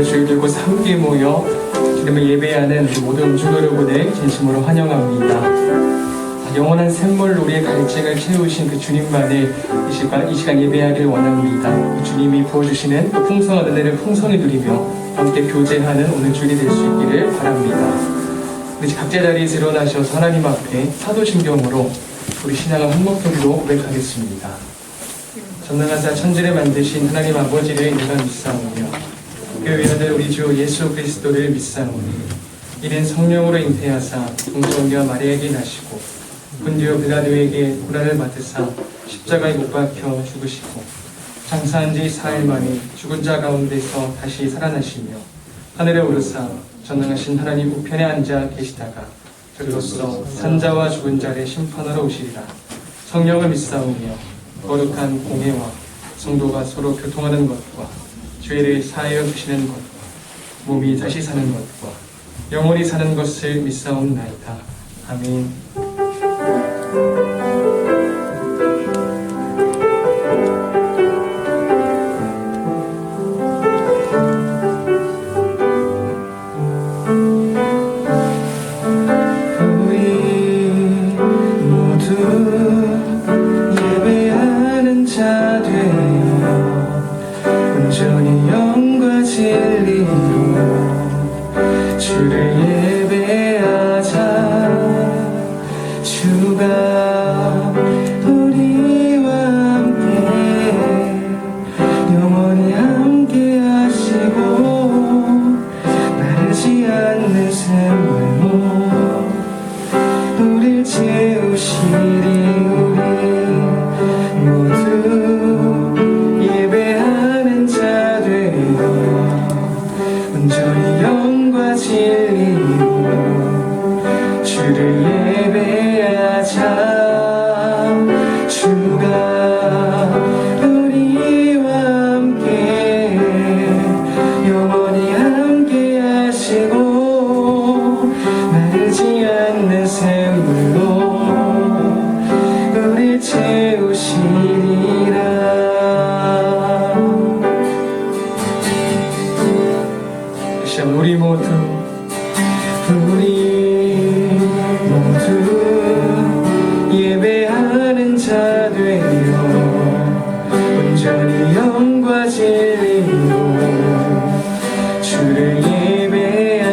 주일 들고서 함께 모여 주님을 예배하는 우리 모든 음주 여러분을 진심으로 환영합니다. 영원한 샘물로 우리의 갈증을 채우신 그 주님만을 이 시간 예배하기를 원합니다. 그 주님이 부어주시는 그 풍성한 은혜를 풍성히 누리며 함께 교제하는 오늘 주일이 될 수 있기를 바랍니다. 우리 각자 자리에서 일어나셔서 하나님 앞에 사도신경으로 우리 신앙을 한목적으로 고백하겠습니다. 전능하사 천지를 만드신 하나님 아버지를 내가 믿사오며 그 외아들 우리 주 예수 그리스도를 믿사오니 이는 성령으로 잉태하사 동성녀 마리아에게 나시고 본디오 빌라도에게 고난을 받으사 십자가에 못 박혀 죽으시고 장사한 지 4일 만에 죽은 자 가운데서 다시 살아나시며 하늘에 오르사 전능하신 하나님 우편에 앉아 계시다가 저리로서 산자와 죽은 자를 심판하러 오시리라. 성령을 믿사오며 거룩한 공회와 성도가 서로 교통하는 것과 죄를 사하여 주시는 것과 몸이 다시 사는 것과 영원히 사는 것을 믿사옵나이다. 아멘. 예배하는 자 되어 온전히 영과 진리로 주를 예배하자. 주가 우리와 함께 영원히 함께 하시고 마르지 않는 샘물로 우릴 채우시니 예배하는 자 되어 온전히 영과 진리로 주를 예배하자.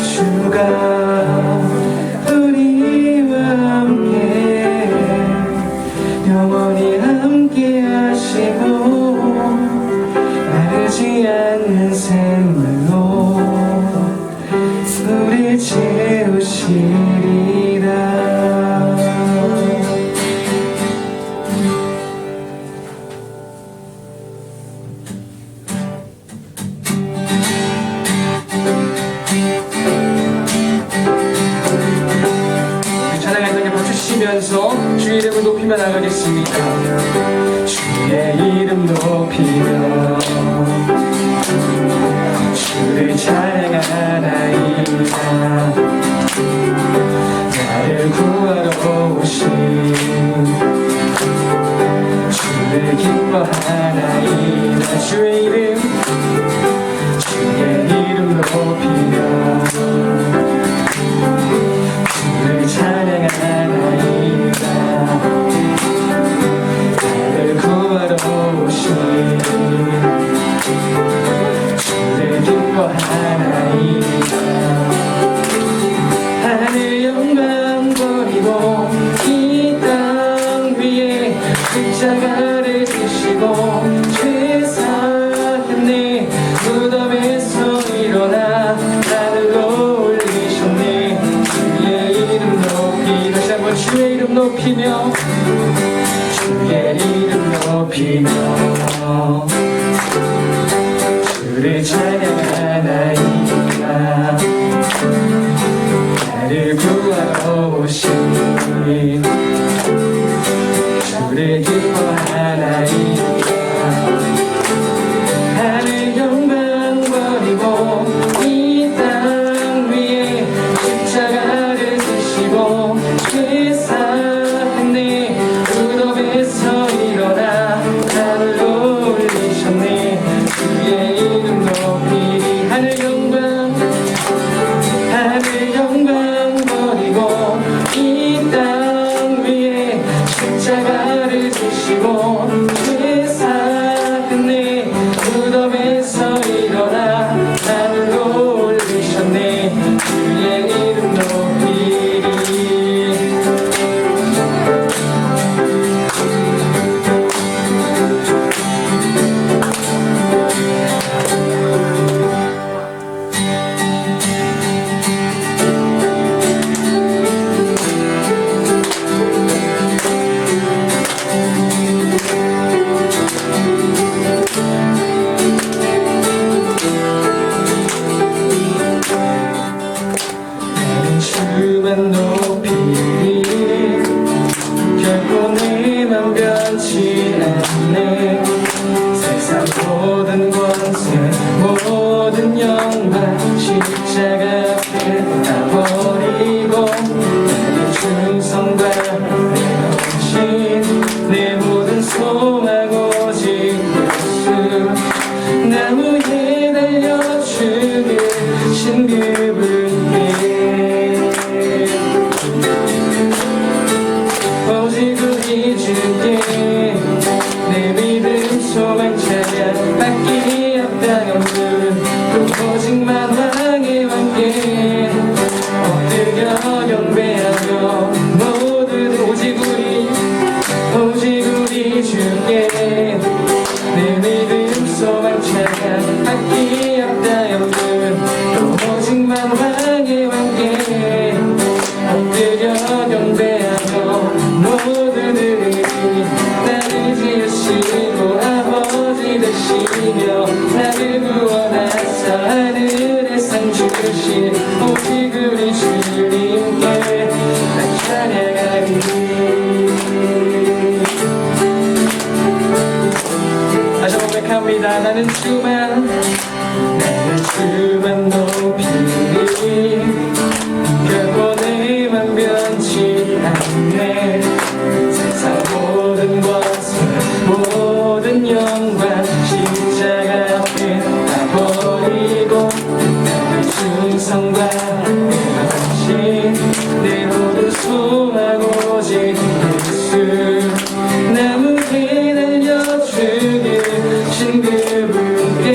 주가 우리와 함께 영원히 함께 하시고 마르지 않는 샘물로 우릴 채우시리라. 찬양할 때 박수 치시면서 주의 이름을 높이며 나가겠습니다. 주의 이름 높이며 주를 찬양하나이다. 나를 구하러 오신 주를 기뻐하나이다. 주의 이름 높이며 주를 찬양하나이다. 높이며 주의 이름 높이며 주를 찬양하나이다. 나를 구하러 오신 주를 기뻐하나이다. 하늘 영광 버리고 이 땅 위에 십자가를 지시고 세상 내 무덤에서 일어나 나를 올리셨네. 주의 이름 높이리. 하늘 영광 버리고 이 땅 위에 십자가를 지시고 세상 내 무덤에서 일어나 나를 올리셨네. 주의 이름 높이리. 나는 주만 높이리. 결코 내맘 변치 않네. 세상 모든 권세 모든 영광 십자가 앞에 다 버리고 나의 충성과 내 헌신 내 모든 소망 오직 예수. 나무에 달려 죽을 신급을 오직 우리 주께 내 믿음 소망 찬양 밖에 없다 없는 또 오직만 왕의 왕께 엎드려 경배하며 모든 오직 우리 주께 내 믿음 소망 찬양 밖에 없다 없는 또 오직만 왕의 왕께 엎드려 경배하며 모두들이 나를 지으시고 아버지 되시며 나를 구원하사 하늘의 상 주신 오직 우리 주님께 나 찬양하리. 다시 고백합니다. 나는 주만 높이리. 결코 내맘 변치 않네. 세상 모든 권세 모든 영광 십자가 앞에 다 버리고 나의 충성과 내 헌신 내 모든 소망 오직 예수. 나무에 달려 죽으신 그분께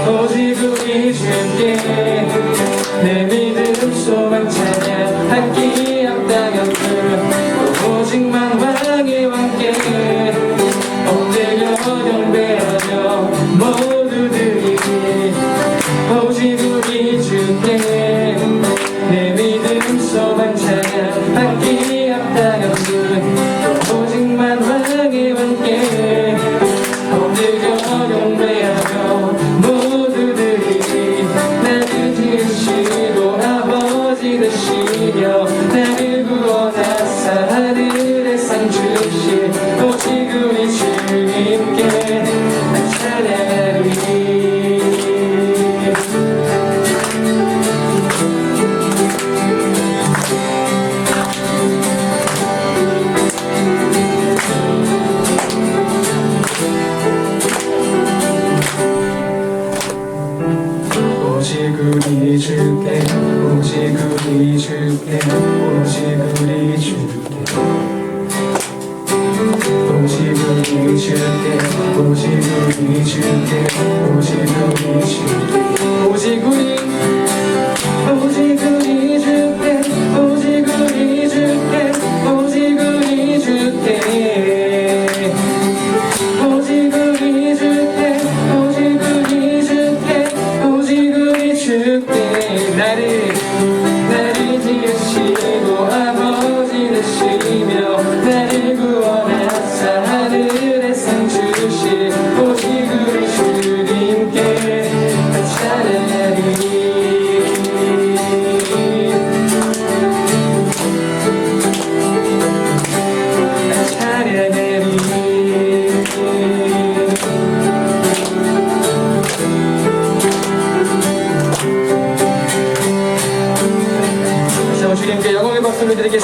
오직 우리 주께 내 믿음 소망 찬양 함께 없다 없는 오직만 왕의 왕께 엎드려 경배하며 모두들이 오직 우리 주께 내 믿음 소망 찬양 함께 없다 없는 오직만 왕의 왕께 엎드려 경배하며 모두들이 나를 지으시고 아버지 되시며 나를 구원하사 하늘의 상 주신 오직 우리 주님께 나 찬양하리.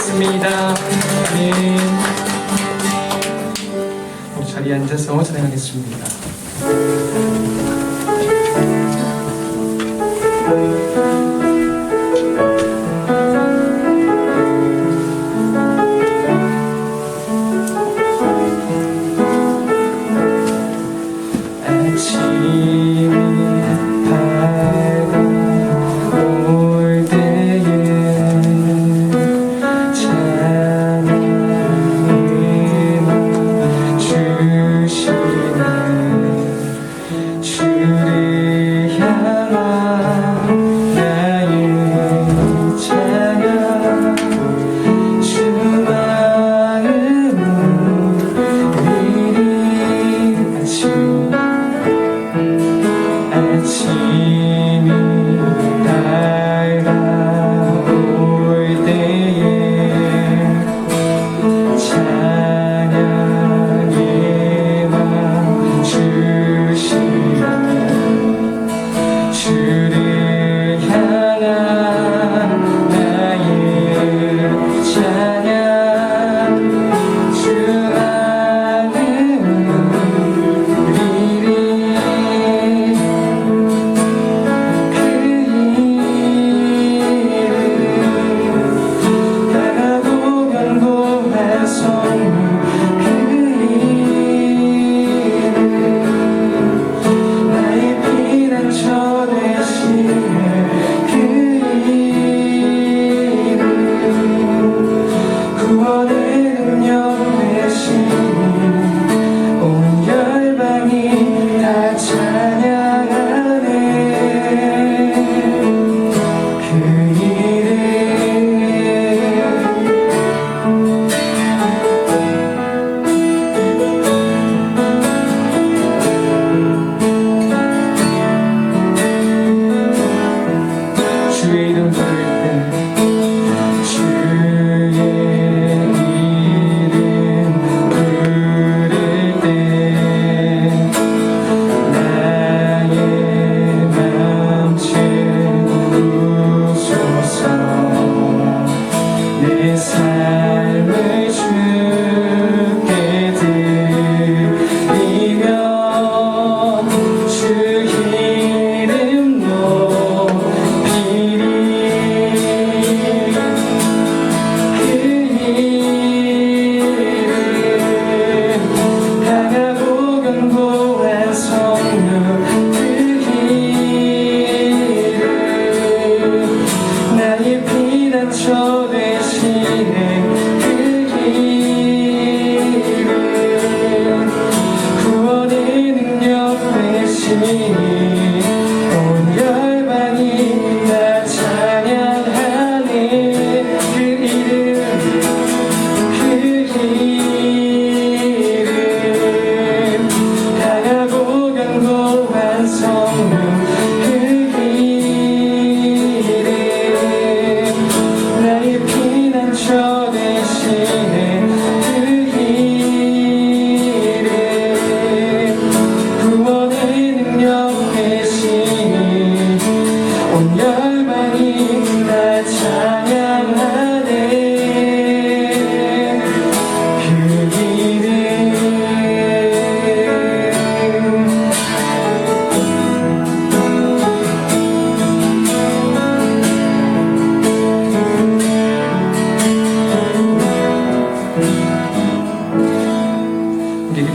기도하겠습니다. 아멘. 우리 자리에 앉아서 찬양하겠습니다.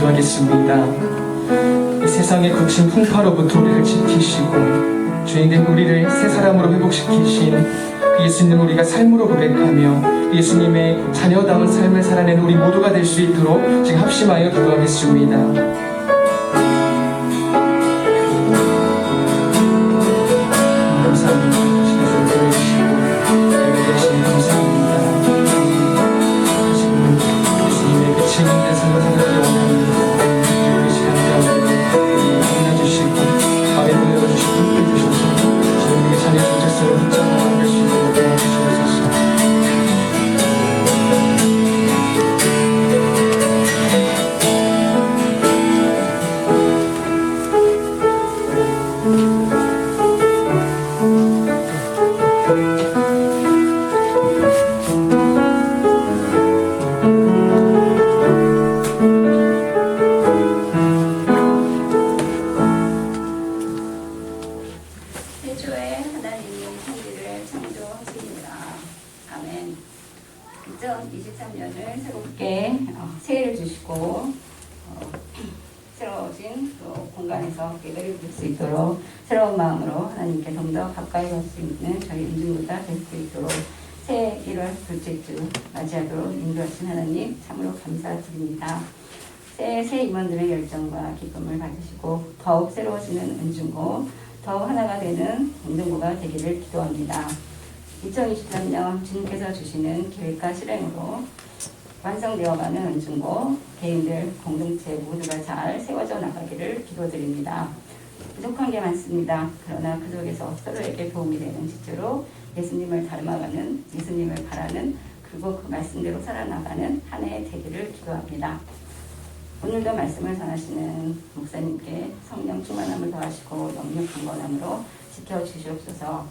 기도하겠습니다. 이 세상의 거친 풍파로부터 우리를 지키시고 주인된 우리를 새 사람으로 회복시키신 그 예수님 우리가 삶으로 고백하며 예수님의 자녀다운 삶을 살아내는 우리 모두가 될 수 있도록 지금 합심하여 기도하겠습니다. 감사합니다. 재밌는 삶을 살아가기 원합니다. 우리 시간 가운데 만나주시고 마음에 문을 열어주시고 힘을 주셔서 저희에게 자녀의 정체성을 붙잡아갈 수 있도록 도와주시옵소서. 2023년을 새롭게 새해를 주시고 새로워진 또 공간에서 예배를 드릴 수 있도록 새로운 마음으로 하나님께 좀 더 가까이 갈 수 있는 저희 인중보다 될 수 있도록 새해 1월 둘째 주 맞이하도록 인도하신 하나님 참으로 감사드립니다. 새 임원들의 열정과 기쁨을 받으시고 더욱 새로워지는 은중고 더욱 하나가 되는 인중고가 되기를 기도합니다. 2023년 주님께서 주시는 계획과 실행으로 완성되어가는 은중고 개인들 공동체 모두가 잘 세워져 나가기를 기도드립니다. 부족한 게 많습니다. 그러나 그 속에서 서로에게 도움이 되는 실제로 예수님을 닮아가는 예수님을 바라는 그리고 그 말씀대로 살아나가는 한 해 되기를 기도합니다. 오늘도 말씀을 전하시는 목사님께 성령 충만함을 더하시고 영육 강건함으로 지켜주시옵소서.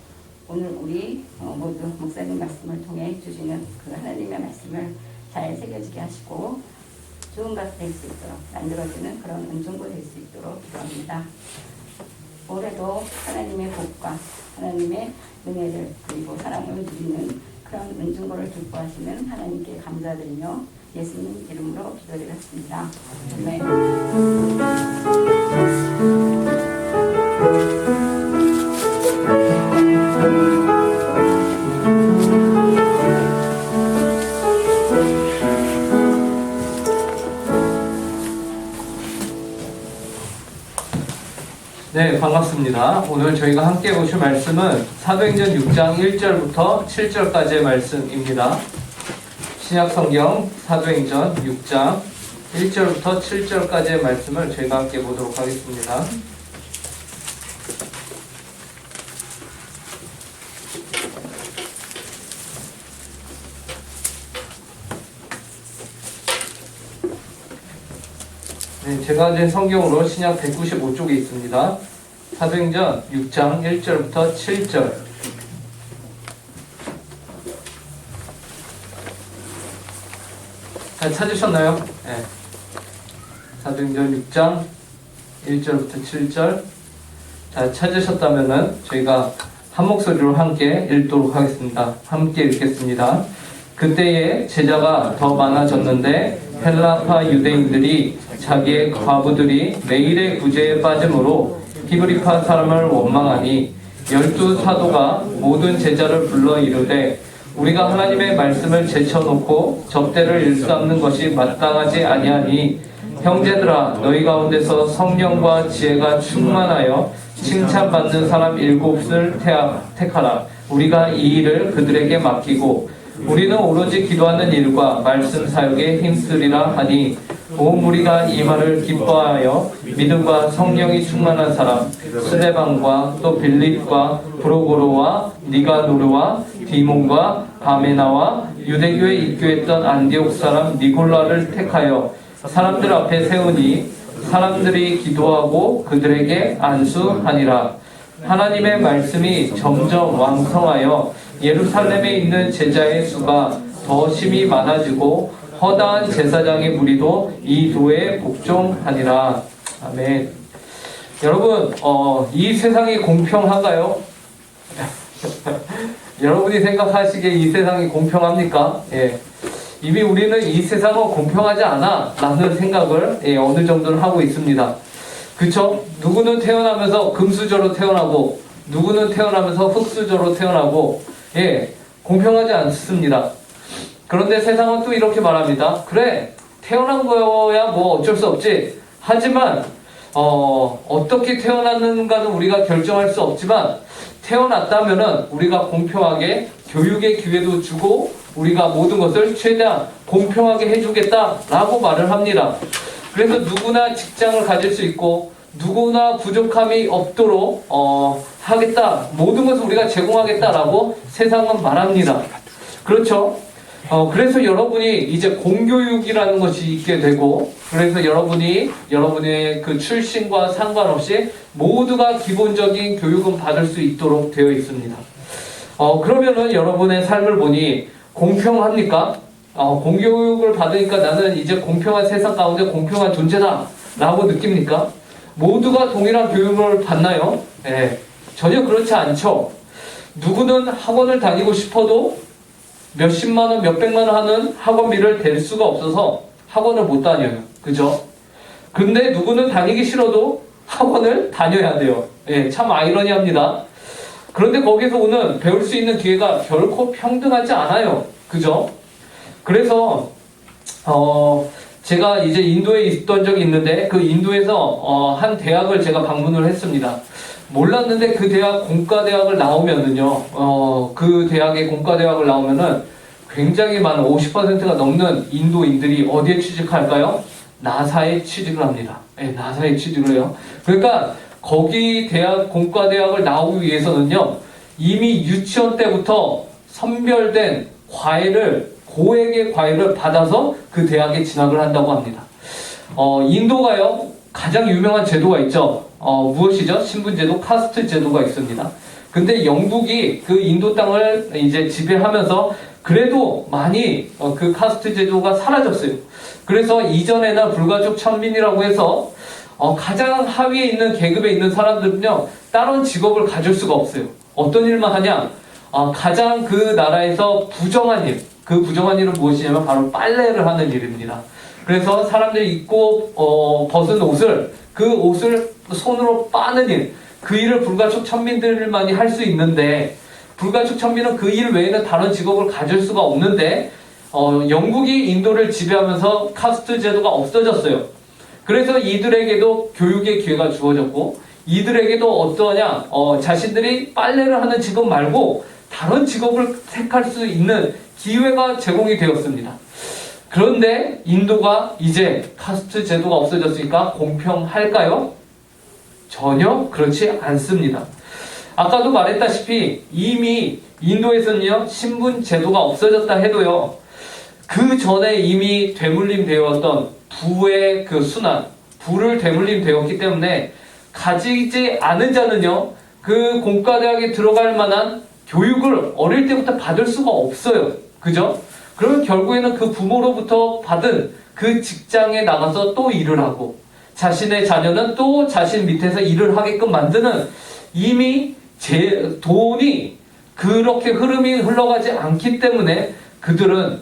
오늘 우리 모두 목사님 말씀을 통해 주시는 그 하나님의 말씀을 잘 새겨지게 하시고 좋은 것 될 수 있도록 만들어지는 그런 은중고 될 수 있도록 기도합니다. 올해도 하나님의 복과 하나님의 은혜를 그리고 사랑을 누리는 그런 은중고를 기뻐하시는 하나님께 감사드리며 예수님 이름으로 기도드렸습니다. 아멘. 네, 반갑습니다. 오늘 저희가 함께 보실 말씀은 사도행전 6장 1절부터 7절까지의 말씀입니다. 신약성경 사도행전 6장 1절부터 7절까지의 말씀을 저희가 함께 보도록 하겠습니다. 네, 제가 가진 성경으로 신약 195쪽에 있습니다. 사도행전 6장 1절부터 7절. 잘 찾으셨나요? 네. 사도행전 6장 1절부터 7절. 잘 찾으셨다면은 저희가 한 목소리로 함께 읽도록 하겠습니다. 함께 읽겠습니다. 그때에 제자가 더 많아졌는데 헬라파 유대인들이 자기의 과부들이 매일의 구제에 빠짐으로 히브리파 사람을 원망하니 12사도가 모든 제자를 불러 이르되 우리가 하나님의 말씀을 제쳐놓고 접대를 일삼는 것이 마땅하지 아니하니 형제들아 너희 가운데서 성령과 지혜가 충만하여 칭찬받는 사람 7을 택하라. 우리가 이 일을 그들에게 맡기고 우리는 오로지 기도하는 일과 말씀 사역에 힘쓰리라 하니 온 무리가 이 말을 기뻐하여 믿음과 성령이 충만한 사람 스데반과 또 빌립과 브로고로와 니가노르와 디몬과 바메나와 유대교에 입교했던 안디옥 사람 니골라를 택하여 사람들 앞에 세우니 사람들이 기도하고 그들에게 안수하니라. 하나님의 말씀이 점점 왕성하여 예루살렘에 있는 제자의 수가 더 심히 많아지고 허다한 제사장의 무리도 이 도에 복종하니라. 아멘. 여러분, 이 세상이 공평한가요? 여러분이 생각하시기에 이 세상이 공평합니까? 예. 이미 우리는 이 세상은 공평하지 않아 라는 생각을 어느 정도는 하고 있습니다. 그쵸? 누구는 태어나면서 금수저로 태어나고 누구는 태어나면서 흙수저로 태어나고 공평하지 않습니다. 그런데 세상은 또 이렇게 말합니다. 그래, 태어난 거야 뭐 어쩔 수 없지. 하지만 어떻게 태어났는가는 우리가 결정할 수 없지만 태어났다면은 우리가 공평하게 교육의 기회도 주고 우리가 모든 것을 최대한 공평하게 해주겠다라고 말을 합니다. 그래서 누구나 직장을 가질 수 있고 누구나 부족함이 없도록 하겠다. 모든 것을 우리가 제공하겠다라고 세상은 말합니다. 그렇죠? 그래서 여러분이 이제 공교육이라는 것이 있게 되고 그래서 여러분의 그 출신과 상관없이 모두가 기본적인 교육은 받을 수 있도록 되어 있습니다. 그러면은 여러분의 삶을 보니 공평합니까? 공교육을 받으니까 나는 이제 공평한 세상 가운데 공평한 존재다 라고 느낍니까? 모두가 동일한 교육을 받나요? 네, 전혀 그렇지 않죠. 누구는 학원을 다니고 싶어도 몇십만 원, 몇백만 원 하는 학원비를 댈 수가 없어서 학원을 못 다녀요. 그죠? 근데 누구는 다니기 싫어도 학원을 다녀야 돼요. 예, 참 아이러니합니다. 그런데 거기서 오는 배울 수 있는 기회가 결코 평등하지 않아요. 그죠? 그래서 제가 이제 인도에 있던 적이 있는데 그 인도에서 한 대학을 제가 방문을 했습니다. 몰랐는데 그 대학 공과대학을 나오면은요, 그 대학의 공과대학을 나오면은 굉장히 많은 50%가 넘는 인도인들이 어디에 취직할까요? 나사에 취직을 합니다. 네, 나사에 취직을 해요. 그러니까 거기 대학 공과대학을 나오기 위해서는요, 이미 유치원 때부터 선별된 과외를 고액의 과외를 받아서 그 대학에 진학을 한다고 합니다. 인도가요 가장 유명한 제도가 있죠. 무엇이죠? 신분제도, 카스트 제도가 있습니다. 근데 영국이 그 인도 땅을 이제 지배하면서 그래도 많이 그 카스트 제도가 사라졌어요. 그래서 이전에는 불가족 천민이라고 해서 가장 하위에 있는 계급에 있는 사람들은요 다른 직업을 가질 수가 없어요. 어떤 일만 하냐? 가장 그 나라에서 부정한 일, 그 부정한 일은 무엇이냐면 바로 빨래를 하는 일입니다. 그래서 사람들이 입고 벗은 옷을, 그 옷을 손으로 빠는 일, 그 일을 불가촉 천민들만이 할 수 있는데, 불가촉 천민은 그 일 외에는 다른 직업을 가질 수가 없는데, 영국이 인도를 지배하면서 카스트 제도가 없어졌어요. 그래서 이들에게도 교육의 기회가 주어졌고, 이들에게도 어떠하냐, 자신들이 빨래를 하는 직업 말고 다른 직업을 택할 수 있는 기회가 제공이 되었습니다. 그런데 인도가 이제 카스트 제도가 없어졌으니까 공평할까요? 전혀 그렇지 않습니다. 아까도 말했다시피 이미 인도에서는요 신분 제도가 없어졌다 해도요 그 전에 이미 되물림 되었던 부의 그 순환, 부를 되물림 되었기 때문에 가지지 않은 자는요 그 공과대학에 들어갈 만한 교육을 어릴 때부터 받을 수가 없어요. 그죠? 그러면 결국에는 그 부모로부터 받은 그 직장에 나가서 또 일을 하고 자신의 자녀는 또 자신 밑에서 일을 하게끔 만드는 이미 돈이 그렇게 흐름이 흘러가지 않기 때문에 그들은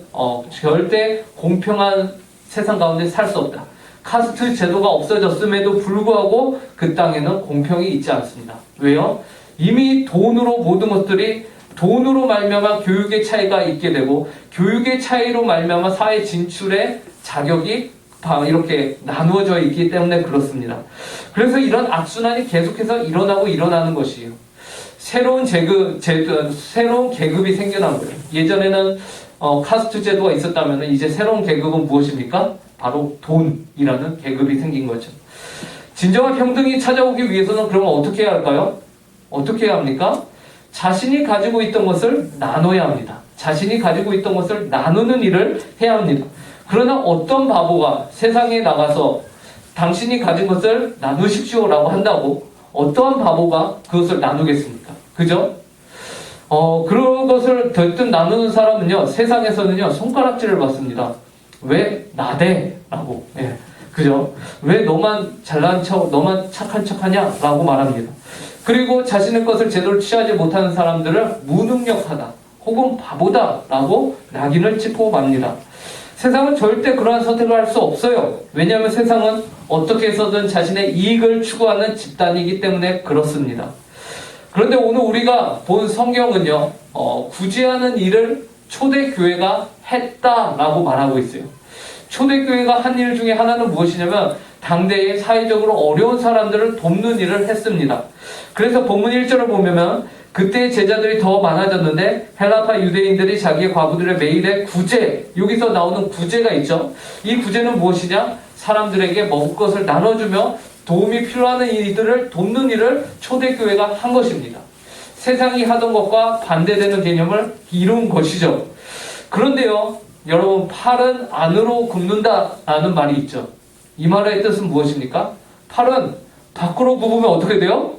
절대 공평한 세상 가운데 살 수 없다. 카스트 제도가 없어졌음에도 불구하고 그 땅에는 공평이 있지 않습니다. 왜요? 이미 돈으로 모든 것들이 돈으로 말미암아 교육의 차이가 있게 되고 교육의 차이로 말미암아 사회 진출의 자격이 이렇게 나누어져 있기 때문에 그렇습니다. 그래서 이런 악순환이 계속해서 일어나는 것이에요. 새로운 계급이 생겨난 거예요. 예전에는 카스트 제도가 있었다면 이제 새로운 계급은 무엇입니까? 바로 돈이라는 계급이 생긴 거죠. 진정한 평등이 찾아오기 위해서는 그러면 어떻게 해야 할까요? 어떻게 해야 합니까? 자신이 가지고 있던 것을 나눠야 합니다. 자신이 가지고 있던 것을 나누는 일을 해야 합니다. 그러나 어떤 바보가 세상에 나가서 당신이 가진 것을 나누십시오라고 한다고 어떠한 바보가 그것을 나누겠습니까? 그죠? 그런 것을 덜뜬 나누는 사람은요, 세상에서는요, 손가락질을 받습니다. 왜 나대? 라고. 예. 그죠? 왜 너만 잘난 척, 너만 착한 척 하냐? 라고 말합니다. 그리고 자신의 것을 제대로 취하지 못하는 사람들을 무능력하다, 혹은 바보다 라고 낙인을 찍고 맙니다. 세상은 절대 그러한 선택을 할 수 없어요. 왜냐하면 세상은 어떻게 해서든 자신의 이익을 추구하는 집단이기 때문에 그렇습니다. 그런데 오늘 우리가 본 성경은요, 구제하는 일을 초대교회가 했다라고 말하고 있어요. 초대교회가 한 일 중에 하나는 무엇이냐면 당대의 사회적으로 어려운 사람들을 돕는 일을 했습니다. 그래서 본문 1절을 보면 그때 제자들이 더 많아졌는데 헬라파 유대인들이 자기의 과부들의 매일의 구제, 여기서 나오는 구제가 있죠. 이 구제는 무엇이냐? 사람들에게 먹을 것을 나눠주며 도움이 필요한 이들을 돕는 일을 초대교회가 한 것입니다. 세상이 하던 것과 반대되는 개념을 이룬 것이죠. 그런데요, 여러분, 팔은 안으로 굽는다라는 말이 있죠. 이 말의 뜻은 무엇입니까? 팔은 밖으로 굽으면 어떻게 돼요?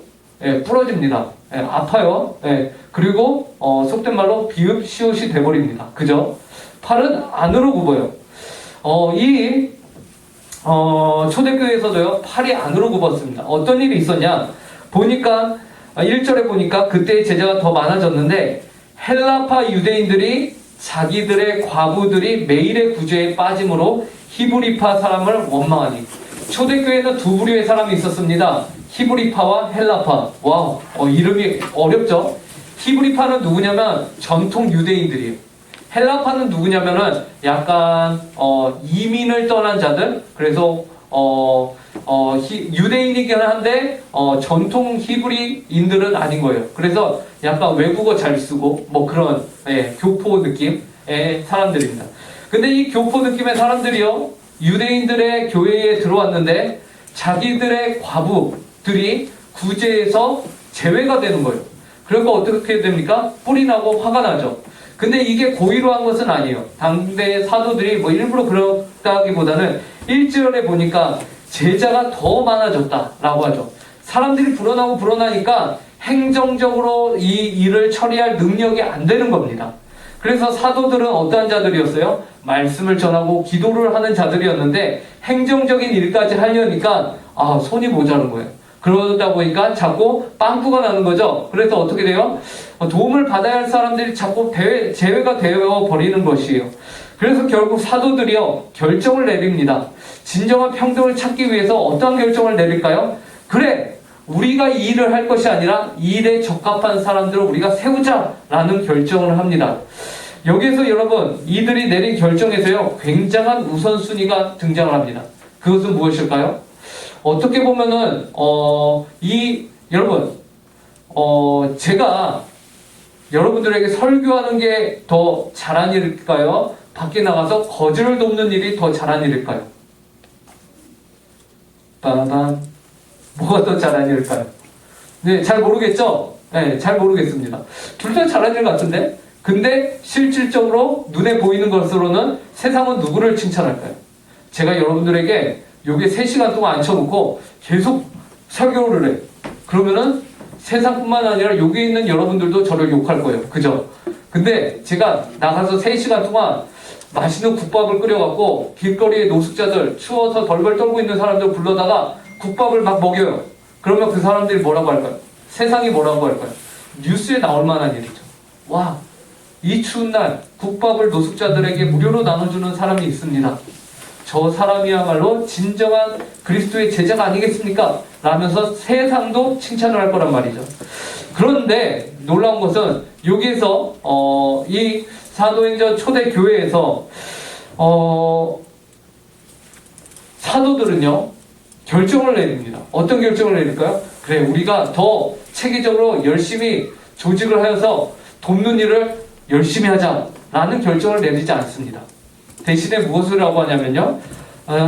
예, 부러집니다. 예, 아파요. 예, 그리고 속된 말로 비읍시옷이 돼버립니다. 그죠? 팔은 안으로 굽어요. 초대교회에서도요, 팔이 안으로 굽었습니다. 어떤 일이 있었냐? 보니까 1절에 보니까 그때 제자가 더 많아졌는데 헬라파 유대인들이 자기들의 과부들이 매일의 구제에 빠짐으로 히브리파 사람을 원망하니. 초대교회는 두 부류의 사람이 있었습니다. 히브리파와 헬라파. 와, 이름이 어렵죠? 히브리파는 누구냐면 전통 유대인들이에요. 헬라파는 누구냐면은 약간 이민을 떠난 자들. 그래서 유대인이긴 한데 전통 히브리인들은 아닌 거예요. 그래서 약간 외국어 잘 쓰고 뭐 그런 교포 느낌의 사람들입니다. 근데 이 교포 느낌의 사람들이요, 유대인들의 교회에 들어왔는데 자기들의 과부들이 구제에서 제외가 되는 거예요. 그러니까 어떻게 됩니까? 뿔이 나고 화가 나죠. 근데 이게 고의로 한 것은 아니에요. 당대 사도들이 뭐 일부러 그렇다기보다는 1절에 보니까 제자가 더 많아졌다라고 하죠. 사람들이 불어나니까 행정적으로 이 일을 처리할 능력이 안 되는 겁니다. 그래서 사도들은 어떠한 자들이었어요? 말씀을 전하고 기도를 하는 자들이었는데 행정적인 일까지 하려니까 손이 모자른 거예요. 그러다 보니까 자꾸 빵꾸가 나는 거죠. 그래서 어떻게 돼요? 도움을 받아야 할 사람들이 자꾸 제외가 되어 버리는 것이에요. 그래서 결국 사도들이요, 결정을 내립니다. 진정한 평등을 찾기 위해서 어떤 결정을 내릴까요? 그래, 우리가 이 일을 할 것이 아니라 이 일에 적합한 사람들을 우리가 세우자라는 결정을 합니다. 여기에서 여러분, 이들이 내린 결정에서요, 굉장한 우선순위가 등장을 합니다. 그것은 무엇일까요? 어떻게 보면은 여러분, 제가 여러분들에게 설교하는 게 더 잘한 일일까요? 밖에 나가서 거지를 돕는 일이 더 잘한 일일까요? 빠밤. 뭐가 더 잘한 일일까요? 네, 잘 모르겠죠? 네, 잘 모르겠습니다. 둘 다 잘한 일 같은데? 근데 실질적으로 눈에 보이는 것으로는 세상은 누구를 칭찬할까요? 제가 여러분들에게 요게 3시간 동안 앉혀놓고 계속 설교를 해. 그러면은 세상뿐만 아니라 여기 있는 여러분들도 저를 욕할 거예요. 그죠? 근데 제가 나가서 3시간 동안 맛있는 국밥을 끓여갖고 길거리에 노숙자들, 추워서 덜덜 떨고 있는 사람들 불러다가 국밥을 막 먹여요. 그러면 그 사람들이 뭐라고 할까요? 세상이 뭐라고 할까요? 뉴스에 나올 만한 일이죠. 와, 이 추운 날 국밥을 노숙자들에게 무료로 나눠주는 사람이 있습니다. 저 사람이야말로 진정한 그리스도의 제자가 아니겠습니까? 라면서 세상도 칭찬을 할 거란 말이죠. 그런데 놀라운 것은 여기에서 이 사도행전 초대 교회에서 사도들은요, 결정을 내립니다. 어떤 결정을 내릴까요? 그래, 우리가 더 체계적으로 열심히 조직을 하여서 돕는 일을 열심히 하자라는 결정을 내리지 않습니다. 대신에 무엇을 하고 하냐면요,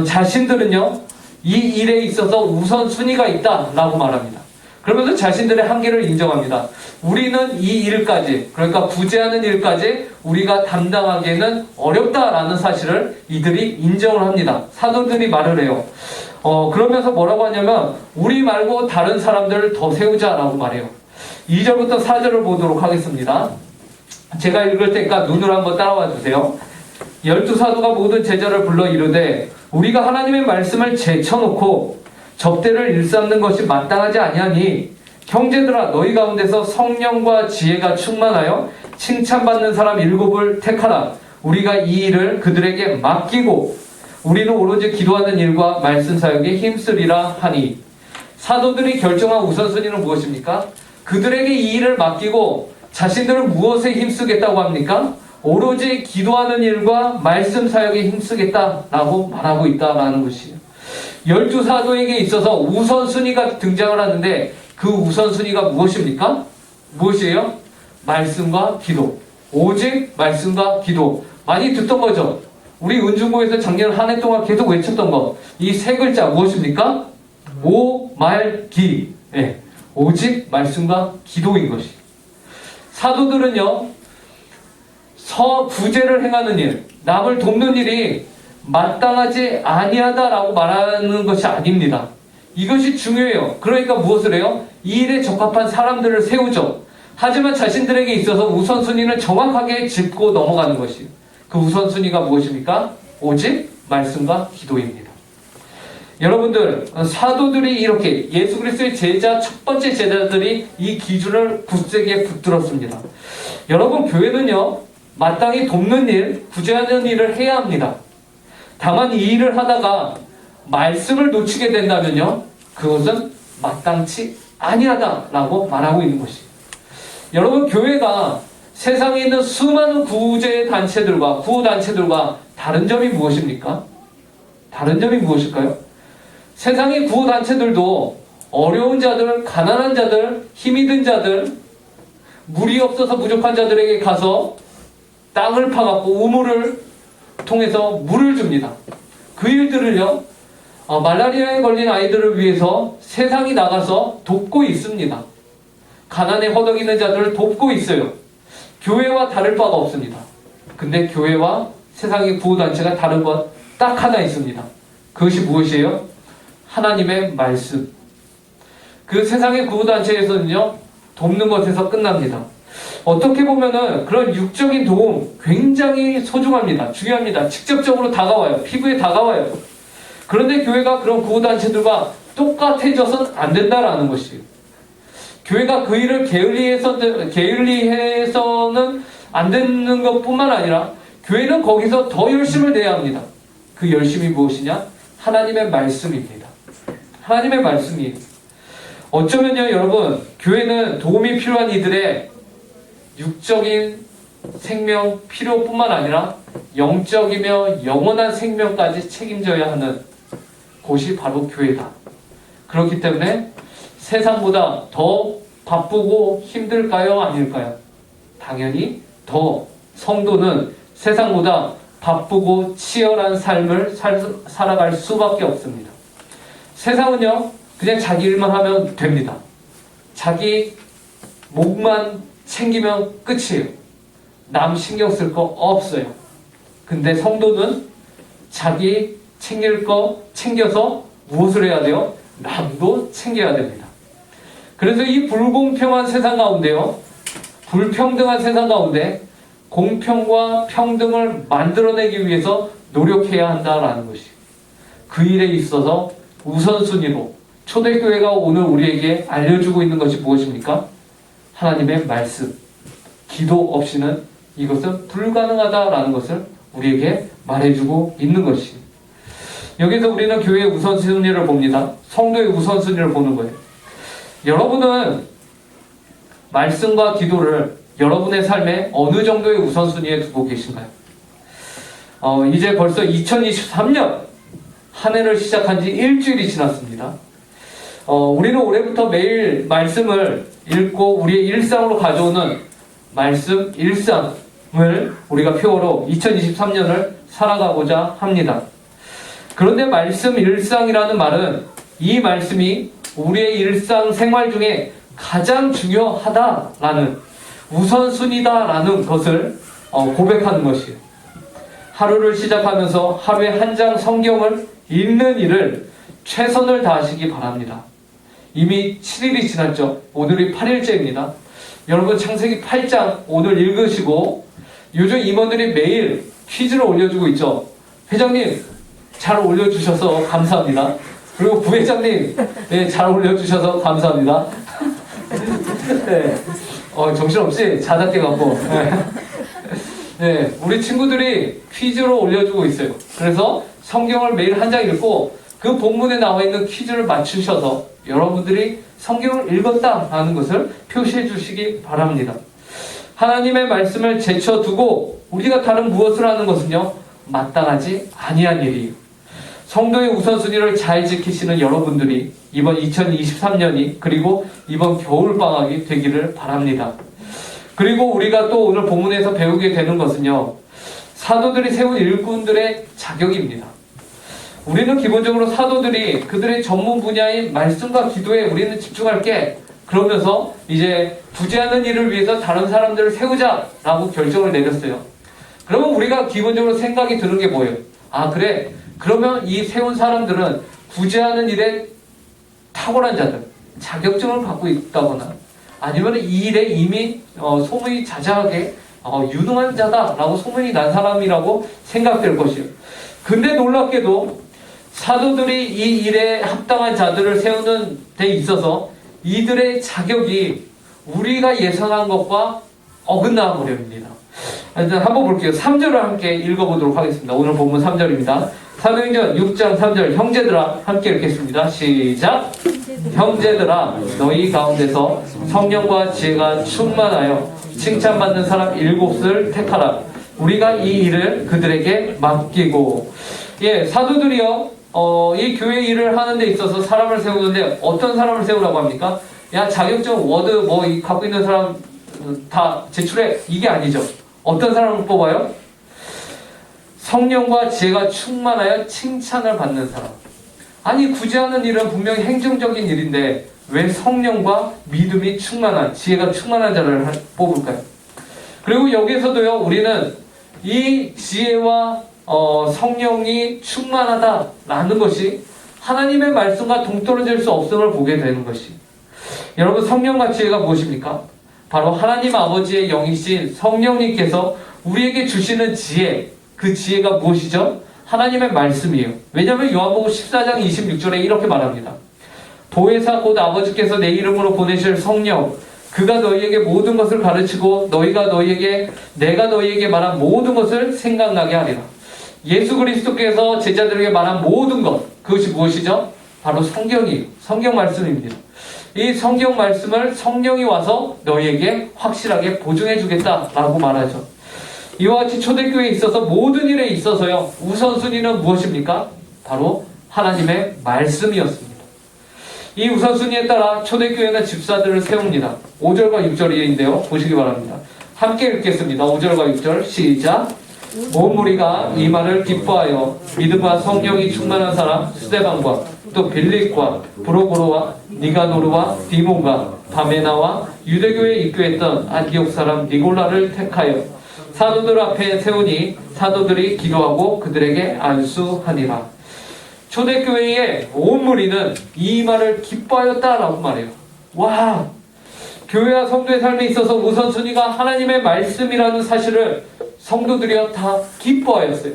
자신들은요, 이 일에 있어서 우선순위가 있다라고 말합니다. 그러면서 자신들의 한계를 인정합니다. 우리는 이 일까지, 그러니까 구제하는 일까지 우리가 담당하기에는 어렵다라는 사실을 이들이 인정을 합니다. 사도들이 말을 해요. 그러면서 뭐라고 하냐면 우리 말고 다른 사람들을 더 세우자라고 말해요. 2절부터 4절을 보도록 하겠습니다. 제가 읽을 테니까 눈으로 한번 따라와 주세요. 12사도가 모든 제자를 불러 이르되 우리가 하나님의 말씀을 제쳐놓고 접대를 일삼는 것이 마땅하지 아니하니 형제들아, 너희 가운데서 성령과 지혜가 충만하여 칭찬받는 사람 7을 택하라. 우리가 이 일을 그들에게 맡기고 우리는 오로지 기도하는 일과 말씀 사역에 힘쓰리라 하니. 사도들이 결정한 우선순위는 무엇입니까? 그들에게 이 일을 맡기고 자신들은 무엇에 힘쓰겠다고 합니까? 오로지 기도하는 일과 말씀 사역에 힘쓰겠다라고 말하고 있다라는 것이에요. 12사도에게 있어서 우선순위가 등장을 하는데 그 우선순위가 무엇입니까? 무엇이에요? 말씀과 기도. 오직 말씀과 기도. 많이 듣던 거죠. 우리 은중고에서 작년 한 해 동안 계속 외쳤던 거. 이 3글자 무엇입니까? 오, 말, 기. 네. 오직 말씀과 기도인 것이. 사도들은요, 구제를 행하는 일, 남을 돕는 일이 마땅하지 아니하다라고 말하는 것이 아닙니다. 이것이 중요해요. 그러니까 무엇을 해요? 이 일에 적합한 사람들을 세우죠. 하지만 자신들에게 있어서 우선순위는 정확하게 짚고 넘어가는 것이에요. 그 우선순위가 무엇입니까? 오직 말씀과 기도입니다. 여러분들, 사도들이 이렇게 예수 그리스도의 제자, 첫 번째 제자들이 이 기준을 굳세게 붙들었습니다. 여러분, 교회는요, 마땅히 돕는 일, 구제하는 일을 해야 합니다. 다만 이 일을 하다가 말씀을 놓치게 된다면요, 그것은 마땅치 아니하다라고 말하고 있는 것이에요. 여러분, 교회가 세상에 있는 수많은 구제단체들과 구호단체들과 다른 점이 무엇입니까? 다른 점이 무엇일까요? 세상의 구호단체들도 어려운 자들, 가난한 자들, 힘이 든 자들, 물이 없어서 부족한 자들에게 가서 땅을 파갖고 우물을 통해서 물을 줍니다. 그 일들을요, 말라리아에 걸린 아이들을 위해서 세상이 나가서 돕고 있습니다. 가난에 허덕이는 자들을 돕고 있어요. 교회와 다를 바가 없습니다. 근데 교회와 세상의 구호단체가 다른 건 딱 하나 있습니다. 그것이 무엇이에요? 하나님의 말씀. 그 세상의 구호단체에서는요, 돕는 것에서 끝납니다. 어떻게 보면은 그런 육적인 도움 굉장히 소중합니다. 중요합니다. 직접적으로 다가와요. 피부에 다가와요. 그런데 교회가 그런 구호단체들과 똑같아져서는 안 된다라는 것이에요. 교회가 그 일을 게을리해서는 안 되는 것뿐만 아니라 교회는 거기서 더 열심을 내야 합니다. 그 열심이 무엇이냐? 하나님의 말씀입니다. 하나님의 말씀이에요. 어쩌면요, 여러분, 교회는 도움이 필요한 이들의 육적인 생명 필요뿐만 아니라 영적이며 영원한 생명까지 책임져야 하는 곳이 바로 교회다. 그렇기 때문에 세상보다 더 바쁘고 힘들까요? 아닐까요? 당연히 더 성도는 세상보다 바쁘고 치열한 삶을 살아갈 수밖에 없습니다. 세상은요, 그냥 자기 일만 하면 됩니다. 자기 목만 챙기면 끝이에요. 남 신경 쓸 거 없어요. 근데 성도는 자기 챙길 거 챙겨서 무엇을 해야 돼요? 남도 챙겨야 됩니다. 그래서 이 불공평한 세상 가운데요, 불평등한 세상 가운데 공평과 평등을 만들어내기 위해서 노력해야 한다라는 것이, 그 일에 있어서 우선순위로 초대교회가 오늘 우리에게 알려주고 있는 것이 무엇입니까? 하나님의 말씀. 기도 없이는 이것은 불가능하다라는 것을 우리에게 말해주고 있는 것이, 여기서 우리는 교회의 우선순위를 봅니다. 성도의 우선순위를 보는 거예요. 여러분은 말씀과 기도를 여러분의 삶에 어느 정도의 우선순위에 두고 계신가요? 이제 벌써 2023년 한 해를 시작한 지 일주일이 지났습니다. 우리는 올해부터 매일 말씀을 읽고 우리의 일상으로 가져오는 말씀 일상을 우리가 표어로 2023년을 살아가고자 합니다. 그런데 말씀 일상이라는 말은 이 말씀이 우리의 일상 생활 중에 가장 중요하다라는, 우선순위다라는 것을 고백하는 것이에요. 하루를 시작하면서 하루에 한 장 성경을 읽는 일을 최선을 다하시기 바랍니다. 이미 7일이 지났죠. 오늘이 8일째입니다. 여러분, 창세기 8장 오늘 읽으시고, 요즘 임원들이 매일 퀴즈를 올려주고 있죠. 회장님 잘 올려주셔서 감사합니다. 그리고 부회장님, 네, 잘 올려주셔서 감사합니다. 네, 정신없이 자작게 갖고. 네, 우리 친구들이 퀴즈로 올려주고 있어요. 그래서 성경을 매일 한 장 읽고 그 본문에 나와 있는 퀴즈를 맞추셔서 여러분들이 성경을 읽었다라는 것을 표시해 주시기 바랍니다. 하나님의 말씀을 제쳐두고 우리가 다른 무엇을 하는 것은요, 마땅하지 아니한 일이에요. 성도의 우선순위를 잘 지키시는 여러분들이 이번 2023년이 그리고 이번 겨울방학이 되기를 바랍니다. 그리고 우리가 또 오늘 본문에서 배우게 되는 것은요, 사도들이 세운 일꾼들의 자격입니다. 우리는 기본적으로 사도들이 그들의 전문 분야인 말씀과 기도에 우리는 집중할게, 그러면서 이제 구제하는 일을 위해서 다른 사람들을 세우자라고 결정을 내렸어요. 그러면 우리가 기본적으로 생각이 드는 게 뭐예요? 아, 그래, 그러면 이 세운 사람들은 구제하는 일에 탁월한 자들, 자격증을 갖고 있다거나 아니면 이 일에 이미 소문이 자자하게 유능한 자다라고 소문이 난 사람이라고 생각될 것이에요. 근데 놀랍게도 사도들이 이 일에 합당한 자들을 세우는 데 있어서 이들의 자격이 우리가 예상한 것과 어긋나 버립니다. 일단 한번 볼게요. 3절을 함께 읽어보도록 하겠습니다. 오늘 본문 3절입니다. 사도행전 6장 3절 형제들아 함께 읽겠습니다. 시작. 형제들아 너희 가운데서 성령과 지혜가 충만하여 칭찬받는 사람 7을 택하라. 우리가 이 일을 그들에게 맡기고. 예, 사도들이요 이 교회 일을 하는 데 있어서 사람을 세우는데 어떤 사람을 세우라고 합니까? 야 자격증 워드 뭐 갖고 있는 사람 다 제출해, 이게 아니죠. 어떤 사람을 뽑아요? 성령과 지혜가 충만하여 칭찬을 받는 사람. 아니 굳이 하는 일은 분명히 행정적인 일인데 왜 성령과 믿음이 충만한, 지혜가 충만한 자를 뽑을까요? 그리고 여기에서도요 우리는 이 지혜와 성령이 충만하다라는 것이 하나님의 말씀과 동떨어질 수 없음을 보게 되는 것이, 여러분 성령과 지혜가 무엇입니까? 바로 하나님 아버지의 영이신 성령님께서 우리에게 주시는 지혜, 그 지혜가 무엇이죠? 하나님의 말씀이에요. 왜냐하면 요한복음 14장 26절에 이렇게 말합니다. 보혜사 곧 아버지께서 내 이름으로 보내실 성령, 그가 너희에게 모든 것을 가르치고 내가 너희에게 말한 모든 것을 생각나게 하리라. 예수 그리스도께서 제자들에게 말한 모든 것, 그것이 무엇이죠? 바로 성경이에요. 성경 말씀입니다. 이 성경 말씀을 성령이 와서 너희에게 확실하게 보증해 주겠다라고 말하죠. 이와 같이 초대교회에 있어서 모든 일에 있어서요 우선순위는 무엇입니까? 바로 하나님의 말씀이었습니다. 이 우선순위에 따라 초대교회는 집사들을 세웁니다. 5절과 6절인데요 보시기 바랍니다. 함께 읽겠습니다. 5절과 6절 시작. 온 무리가 이 말을 기뻐하여 믿음과 성령이 충만한 사람 스데반과 또 빌립과 브로고로와 니가노르와 디몬과 바메나와 유대교에 입교했던 안디옥 사람 니골라를 택하여 사도들 앞에 세우니 사도들이 기도하고 그들에게 안수하니라. 초대교회의 온 무리는 이 말을 기뻐하였다라고 말해요. 와, 교회와 성도의 삶에 있어서 우선순위가 하나님의 말씀이라는 사실을 성도들이여 다 기뻐하였어요.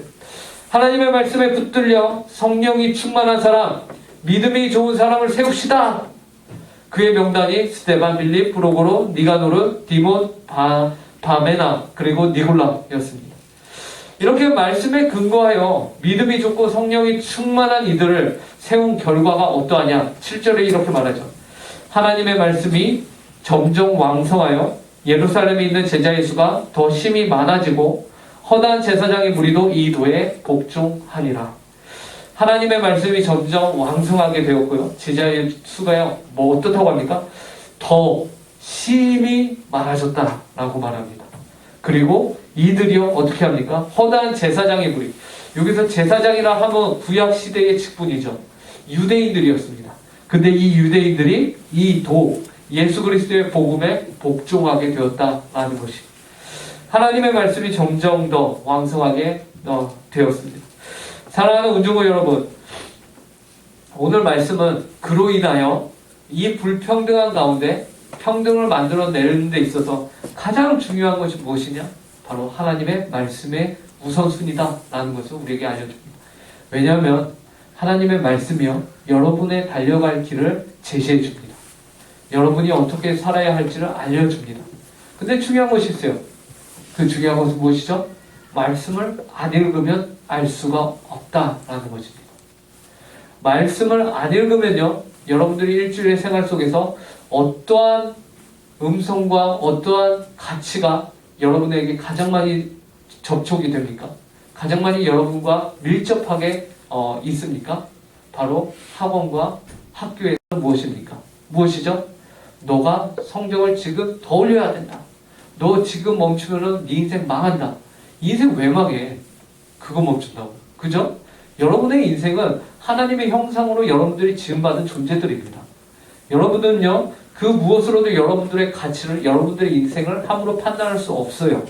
하나님의 말씀에 붙들려 성령이 충만한 사람, 믿음이 좋은 사람을 세웁시다. 그의 명단이 스데반, 빌립, 브로고로, 니가노르, 디몬, 바메나 그리고 니골라였습니다. 이렇게 말씀에 근거하여 믿음이 좋고 성령이 충만한 이들을 세운 결과가 어떠하냐. 7절에 이렇게 말하죠. 하나님의 말씀이 점점 왕성하여 예루살렘에 있는 제자의 수가 더 심히 많아지고 허다한 제사장의 무리도 이 도에 복종하니라. 하나님의 말씀이 점점 왕성하게 되었고요. 제자의 수가요 뭐 어떻다고 합니까? 더 심히 많아졌다라고 말합니다. 그리고 이들이요 어떻게 합니까? 허다한 제사장의 무리. 여기서 제사장이라 하면 구약 시대의 직분이죠. 유대인들이었습니다. 근데 이 유대인들이 이 도 예수 그리스도의 복음에 복종하게 되었다라는 것이, 하나님의 말씀이 점점 더 왕성하게 되었습니다. 사랑하는 은중고 여러분, 오늘 말씀은 그로 인하여 이 불평등한 가운데 평등을 만들어내는 데 있어서 가장 중요한 것이 무엇이냐? 바로 하나님의 말씀의 우선순위다라는 것을 우리에게 알려줍니다. 왜냐하면 하나님의 말씀이요 여러분의 달려갈 길을 제시해 줍니다. 여러분이 어떻게 살아야 할지를 알려줍니다. 근데 중요한 것이 있어요. 그 중요한 것은 무엇이죠? 말씀을 안 읽으면 알 수가 없다라는 것입니다. 말씀을 안 읽으면요 여러분들이 일주일의 생활 속에서 어떠한 음성과 어떠한 가치가 여러분에게 가장 많이 접촉이 됩니까? 가장 많이 여러분과 밀접하게 있습니까? 바로 학원과 학교에서 무엇입니까? 무엇이죠? 너가 성경을 지금 더 올려야 된다. 너 지금 멈추면은 네 인생 망한다. 인생 왜 망해? 그거 멈춘다고. 그죠? 여러분의 인생은 하나님의 형상으로 여러분들이 지음받은 존재들입니다. 여러분은요, 그 무엇으로도 여러분들의 가치를, 여러분들의 인생을 함부로 판단할 수 없어요.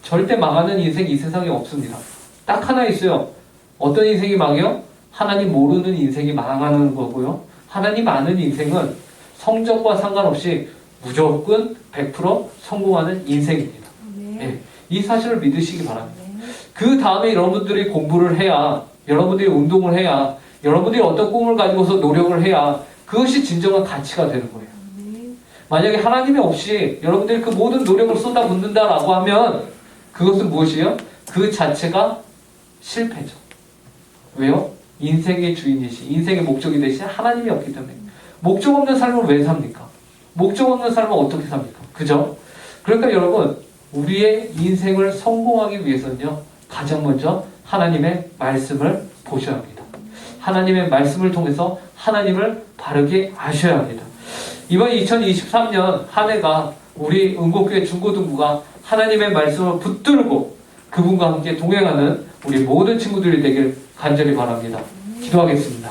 절대 망하는 인생 이 세상에 없습니다. 딱 하나 있어요. 어떤 인생이 망해요? 하나님 모르는 인생이 망하는 거고요. 하나님 아는 인생은 성적과 상관없이 무조건 100% 성공하는 인생입니다. 네. 이 사실을 믿으시기 바랍니다. 그 다음에 여러분들이 공부를 해야, 여러분들이 운동을 해야, 여러분들이 어떤 꿈을 가지고서 노력을 해야 그것이 진정한 가치가 되는 거예요. 만약에 하나님이 없이 여러분들이 그 모든 노력을 쏟아붓는다라고 하면 그 그것은 무엇이에요? 그 자체가 실패죠. 왜요? 인생의 주인이시, 인생의 목적이 되신 하나님이 없기 때문에. 목적 없는 삶을 왜 삽니까? 목적 없는 삶은 어떻게 삽니까? 그죠? 그러니까 여러분, 우리의 인생을 성공하기 위해서는요, 가장 먼저 하나님의 말씀을 보셔야 합니다. 하나님의 말씀을 통해서 하나님을 바르게 아셔야 합니다. 이번 2023년 한 해가 우리 은곡교회 중고등부가 하나님의 말씀을 붙들고 그분과 함께 동행하는 우리 모든 친구들이 되길 간절히 바랍니다. 기도하겠습니다.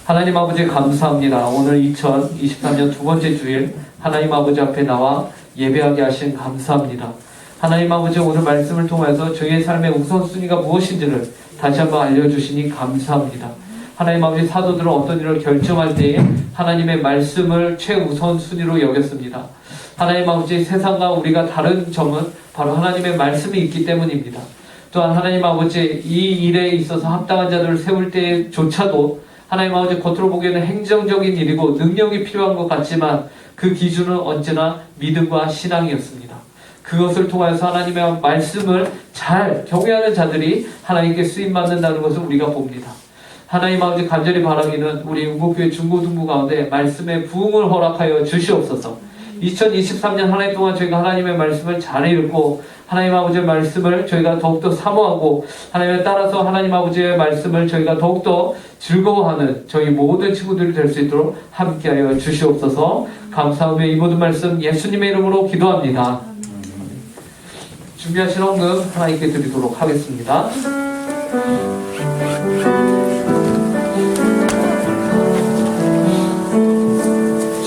하나님 아버지 감사합니다. 오늘 2023년 두 번째 주일 하나님 아버지 앞에 나와 예배하게 하신 감사합니다. 하나님 아버지 오늘 말씀을 통해서 저희의 삶의 우선순위가 무엇인지를 다시 한번 알려주시니 감사합니다. 하나님 아버지 사도들은 어떤 일을 결정할 때에 하나님의 말씀을 최우선순위로 여겼습니다. 하나님 아버지 세상과 우리가 다른 점은 바로 하나님의 말씀이 있기 때문입니다. 또한 하나님 아버지 이 일에 있어서 합당한 자들을 세울 때조차도 하나님 아버지 겉으로 보기에는 행정적인 일이고 능력이 필요한 것 같지만 그 기준은 언제나 믿음과 신앙이었습니다. 그것을 통해서 하나님의 말씀을 잘 경외하는 자들이 하나님께 쓰임받는다는 것을 우리가 봅니다. 하나님 아버지 간절히 바라기는 우리 은곡교회 중고등부 가운데 말씀의 부흥을 허락하여 주시옵소서. 2023년 한 해 동안 저희가 하나님의 말씀을 잘 읽고 하나님 아버지의 말씀을 저희가 더욱더 사모하고 하나님에 따라서 하나님 아버지의 말씀을 저희가 더욱더 즐거워하는 저희 모든 친구들이 될 수 있도록 함께하여 주시옵소서. 감사하며 이 모든 말씀 예수님의 이름으로 기도합니다. 준비하신 헌금 하나님께 드리도록 하겠습니다.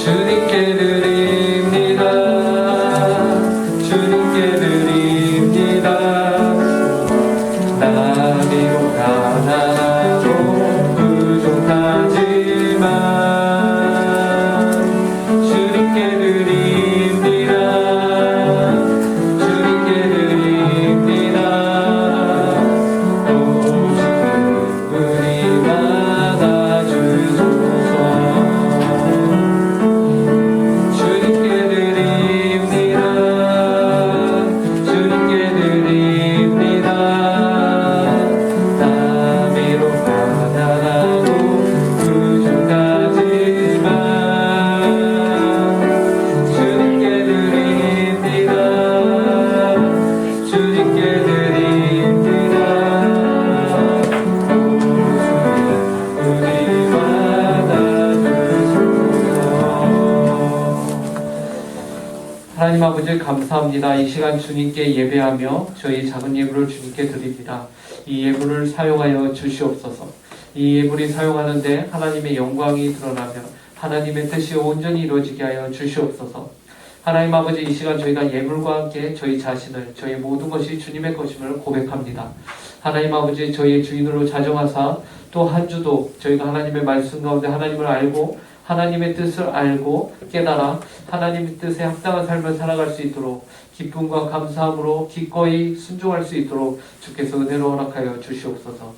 주님께 드립니다. 주님께 드립니다. 나비로 가난하고 부족하지만 주님께 드립니다. 주님께 드립니다. 오직 그분이 받아주소서. 하나님 아버지 감사합니다. 이 시간 주님께 예배하며 저희 작은 예물을 주님께 드립니다. 이 예물을 사용하여 주시옵소서. 이 예물이 사용하는데 하나님의 영광이 드러나며 하나님의 뜻이 온전히 이루어지게 하여 주시옵소서. 하나님 아버지 이 시간 저희가 예물과 함께 저희 자신을 저희 모든 것이 주님의 것임을 고백합니다. 하나님 아버지 저희의 주인으로 자정하사 또 한 주도 저희가 하나님의 말씀 가운데 하나님을 알고 하나님의 뜻을 알고 깨달아 하나님의 뜻에 합당한 삶을 살아갈 수 있도록 기쁨과 감사함으로 기꺼이 순종할 수 있도록 주께서 은혜로 허락하여 주시옵소서.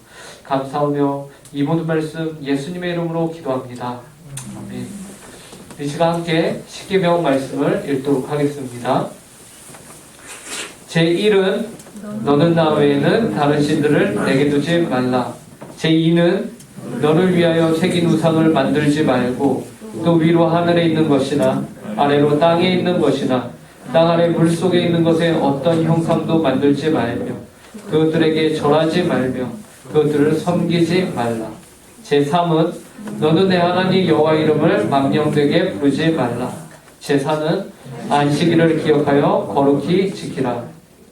감사하며 이 모든 말씀 예수님의 이름으로 기도합니다. 아멘. 이 시간 함께 십계명 말씀을 읽도록 하겠습니다. 제1은 너는 나 외에는 다른 신들을 내게 두지 말라. 제2는 너를 위하여 새긴 우상을 만들지 말고 또 위로 하늘에 있는 것이나 아래로 땅에 있는 것이나 땅 아래 물속에 있는 것에 어떤 형상도 만들지 말며 그들에게 절하지 말며 그들을 섬기지 말라. 제3은 너는 내 하나님 여호와 이름을 망령되게 부르지 말라. 제4는 안식일을 기억하여 거룩히 지키라.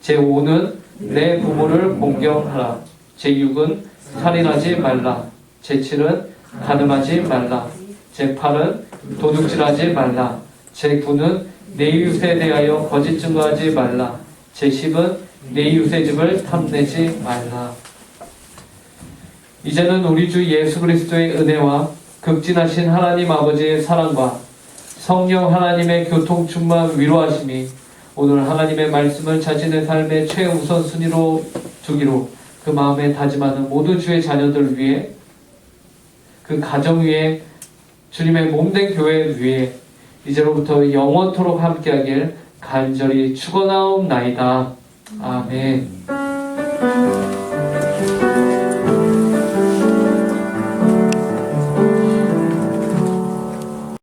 제5는 내 부모를 공경하라. 제6은 살인하지 말라. 제7은 간음하지 말라. 제8은 도둑질하지 말라. 제9는 내 이웃에 대하여 거짓 증거하지 말라. 제10은 내 이웃의 집을 탐내지 말라. 이제는 우리 주 예수 그리스도의 은혜와 극진하신 하나님 아버지의 사랑과 성령 하나님의 교통 충만 위로하심이 오늘 하나님의 말씀을 자신의 삶의 최우선순위로 두기로 그 마음에 다짐하는 모든 주의 자녀들 위해 그 가정 위에 주님의 몸된 교회 위에 이제로부터 영원토록 함께하길 간절히 축원하옵나이다. 아멘.